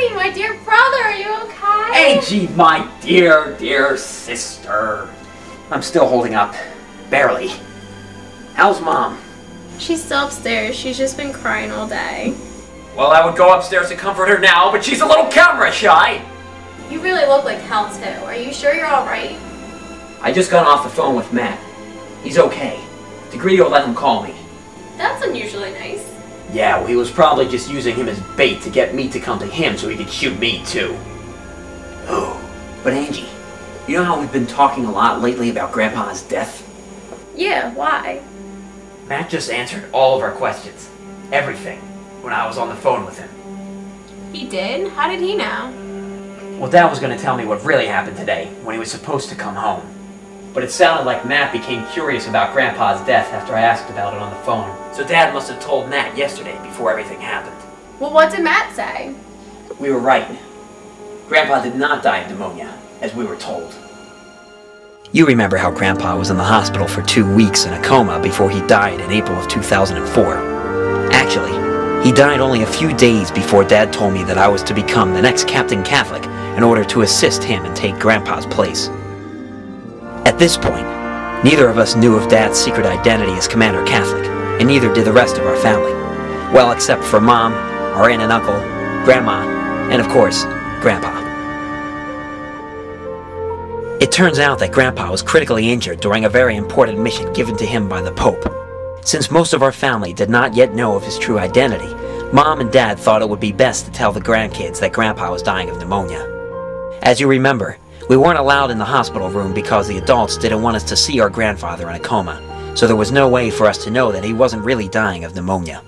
Hey, my dear brother, are you okay? Angie, my dear sister. I'm still holding up. Barely. How's Mom? She's still upstairs. She's just been crying all day. Well, I would go upstairs to comfort her now, but she's a little camera shy. You really look like hell, too. Are you sure you're alright? I just got off the phone with Matt. He's okay. DeGreedio let him call me. That's unusually nice. Yeah, well, he was probably just using him as bait to get me to come to him so he could shoot me, too. Oh, but Angie, you know how we've been talking a lot lately about Grandpa's death? Yeah, why? Matt just answered all of our questions. Everything. When I was on the phone with him. He did? How did he know? Well, Dad was going to tell me what really happened today, when he was supposed to come home. But it sounded like Matt became curious about Grandpa's death after I asked about it on the phone. So Dad must have told Matt yesterday before everything happened. Well, what did Matt say? We were right. Grandpa did not die of pneumonia, as we were told. You remember how Grandpa was in the hospital for 2 weeks in a coma before he died in April of 2004. Actually, he died only a few days before Dad told me that I was to become the next Captain Catholic in order to assist him and take Grandpa's place. At this point, neither of us knew of Dad's secret identity as Commander Catholic, and neither did the rest of our family. Well, except for Mom, our aunt and uncle, Grandma, and of course, Grandpa. It turns out that Grandpa was critically injured during a very important mission given to him by the Pope. Since most of our family did not yet know of his true identity, Mom and Dad thought it would be best to tell the grandkids that Grandpa was dying of pneumonia. As you remember, we weren't allowed in the hospital room because the adults didn't want us to see our grandfather in a coma, so there was no way for us to know that he wasn't really dying of pneumonia.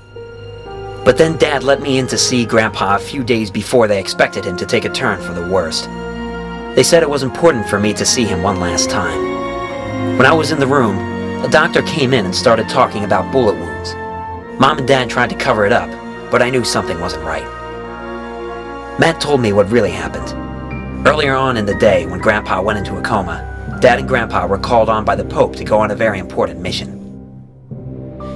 But then Dad let me in to see Grandpa a few days before they expected him to take a turn for the worst. They said it was important for me to see him one last time. When I was in the room, a doctor came in and started talking about bullet wounds. Mom and Dad tried to cover it up, but I knew something wasn't right. Matt told me what really happened. Earlier on in the day, when Grandpa went into a coma, Dad and Grandpa were called on by the Pope to go on a very important mission.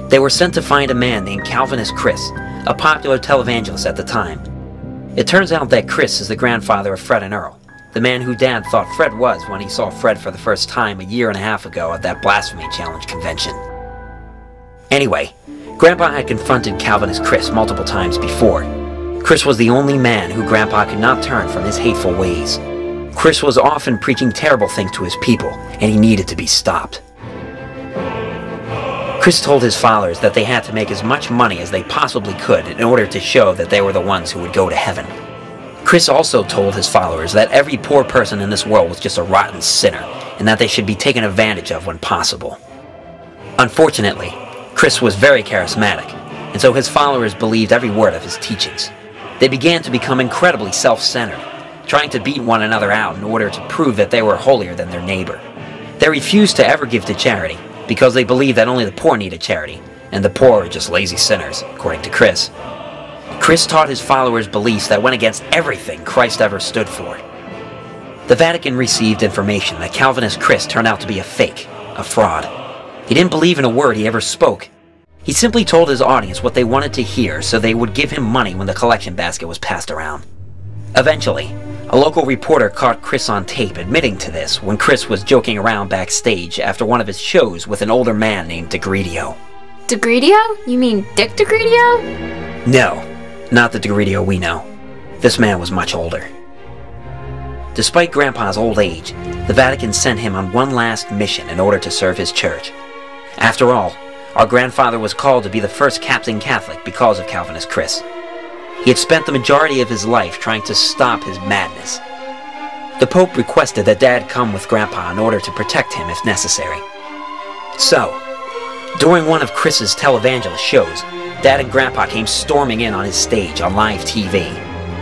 They were sent to find a man named Calvinist Chris, a popular televangelist at the time. It turns out that Chris is the grandfather of Fred and Earl, the man who Dad thought Fred was when he saw Fred for the first time a year and a half ago at that Blasphemy Challenge convention. Anyway, Grandpa had confronted Calvinist Chris multiple times before. Chris was the only man who Grandpa could not turn from his hateful ways. Chris was often preaching terrible things to his people, and he needed to be stopped. Chris told his followers that they had to make as much money as they possibly could in order to show that they were the ones who would go to heaven. Chris also told his followers that every poor person in this world was just a rotten sinner, and that they should be taken advantage of when possible. Unfortunately, Chris was very charismatic, and so his followers believed every word of his teachings. They began to become incredibly self-centered, trying to beat one another out in order to prove that they were holier than their neighbor. They refused to ever give to charity, because they believed that only the poor needed charity, and the poor are just lazy sinners, according to Chris. Chris taught his followers beliefs that went against everything Christ ever stood for. The Vatican received information that Calvinist Chris turned out to be a fake, a fraud. He didn't believe in a word he ever spoke. He simply told his audience what they wanted to hear so they would give him money when the collection basket was passed around. Eventually, a local reporter caught Chris on tape admitting to this when Chris was joking around backstage after one of his shows with an older man named DeGreedio. DeGreedio? You mean Dick DeGreedio? No, not the DeGreedio we know. This man was much older. Despite Grandpa's old age, the Vatican sent him on one last mission in order to serve his church. After all, our grandfather was called to be the first Captain Catholic because of Calvinist Chris. He had spent the majority of his life trying to stop his madness. The Pope requested that Dad come with Grandpa in order to protect him if necessary. So, during one of Chris's televangelist shows, Dad and Grandpa came storming in on his stage on live TV.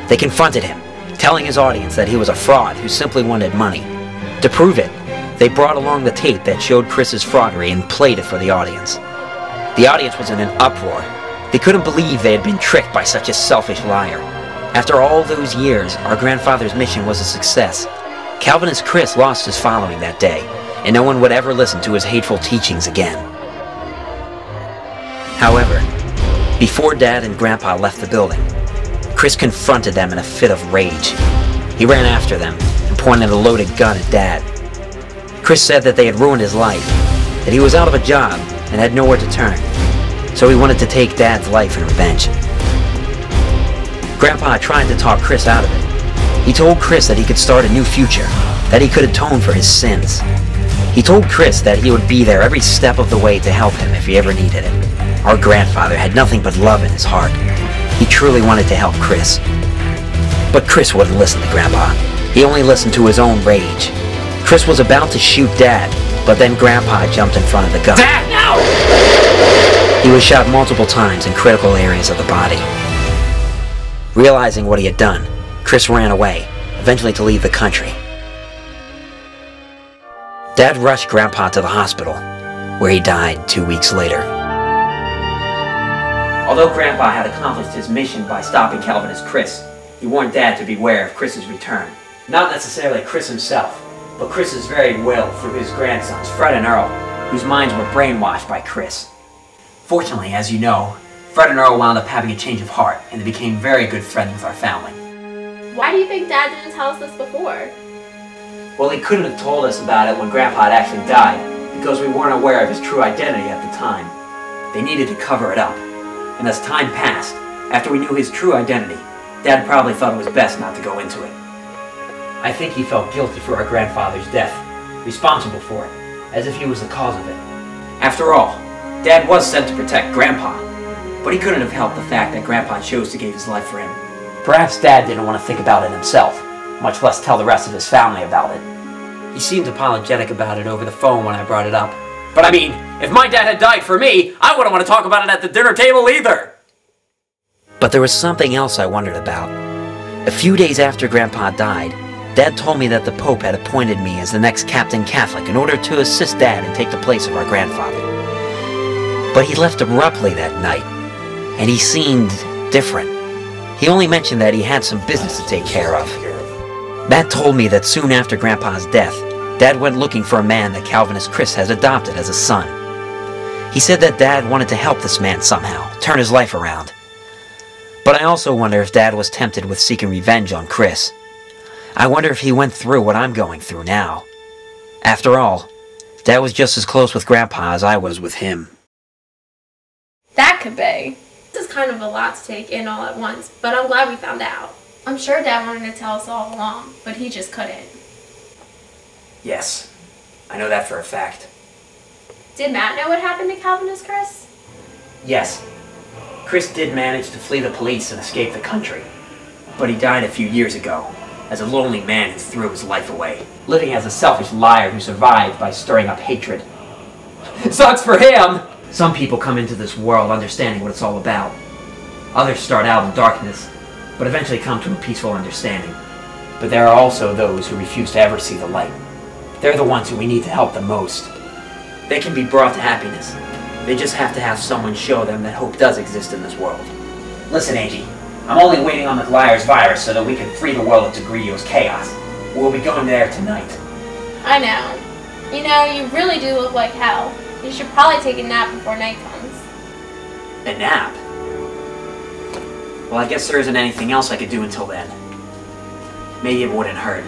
They confronted him, telling his audience that he was a fraud who simply wanted money. To prove it, they brought along the tape that showed Chris's fraudery and played it for the audience. The audience was in an uproar. They couldn't believe they had been tricked by such a selfish liar. After all those years, our grandfather's mission was a success. Calvinist Chris lost his following that day, and no one would ever listen to his hateful teachings again. However, before Dad and Grandpa left the building, Chris confronted them in a fit of rage. He ran after them and pointed a loaded gun at Dad. Chris said that they had ruined his life, that he was out of a job and had nowhere to turn, so he wanted to take Dad's life in revenge. Grandpa tried to talk Chris out of it. He told Chris that he could start a new future, that he could atone for his sins. He told Chris that he would be there every step of the way to help him if he ever needed it. Our grandfather had nothing but love in his heart. He truly wanted to help Chris. But Chris wouldn't listen to Grandpa. He only listened to his own rage. Chris was about to shoot Dad, but then Grandpa jumped in front of the gun. Dad, no! He was shot multiple times in critical areas of the body. Realizing what he had done, Chris ran away, eventually to leave the country. Dad rushed Grandpa to the hospital, where he died 2 weeks later. Although Grandpa had accomplished his mission by stopping Calvinist Chris, he warned Dad to beware of Chris's return. Not necessarily Chris himself, but Chris's very will through his grandsons, Fred and Earl, whose minds were brainwashed by Chris. Fortunately, as you know, Fred and Earl wound up having a change of heart, and they became very good friends with our family. Why do you think Dad didn't tell us this before? Well, he couldn't have told us about it when Grandpa had actually died, because we weren't aware of his true identity at the time. They needed to cover it up. And as time passed, after we knew his true identity, Dad probably thought it was best not to go into it. I think he felt guilty for our grandfather's death, responsible for it, as if he was the cause of it. After all, Dad was sent to protect Grandpa, but he couldn't have helped the fact that Grandpa chose to give his life for him. Perhaps Dad didn't want to think about it himself, much less tell the rest of his family about it. He seemed apologetic about it over the phone when I brought it up. But I mean, if my dad had died for me, I wouldn't want to talk about it at the dinner table either! But there was something else I wondered about. A few days after Grandpa died, Dad told me that the Pope had appointed me as the next Captain Catholic in order to assist Dad and take the place of our grandfather. But he left abruptly that night, and he seemed different. He only mentioned that he had some business to take care of. That told me that soon after Grandpa's death, Dad went looking for a man that Calvinist Chris has adopted as a son. He said that Dad wanted to help this man somehow, turn his life around. But I also wonder if Dad was tempted with seeking revenge on Chris. I wonder if he went through what I'm going through now. After all, Dad was just as close with Grandpa as I was with him. That could be. This is kind of a lot to take in all at once, but I'm glad we found out. I'm sure Dad wanted to tell us all along, but he just couldn't. Yes, I know that for a fact. Did Matt know what happened to Calvinist Chris? Yes, Chris did manage to flee the police and escape the country, but he died a few years ago as a lonely man who threw his life away, living as a selfish liar who survived by stirring up hatred. Sucks for him! Some people come into this world understanding what it's all about. Others start out in darkness, but eventually come to a peaceful understanding. But there are also those who refuse to ever see the light. They're the ones who we need to help the most. They can be brought to happiness. They just have to have someone show them that hope does exist in this world. Listen, Angie, I'm only waiting on the liar's virus so that we can free the world of DeGreedios chaos. We'll be going there tonight. I know. You know, you really do look like hell. You should probably take a nap before night comes. A nap? Well, I guess there isn't anything else I could do until then. Maybe it wouldn't hurt.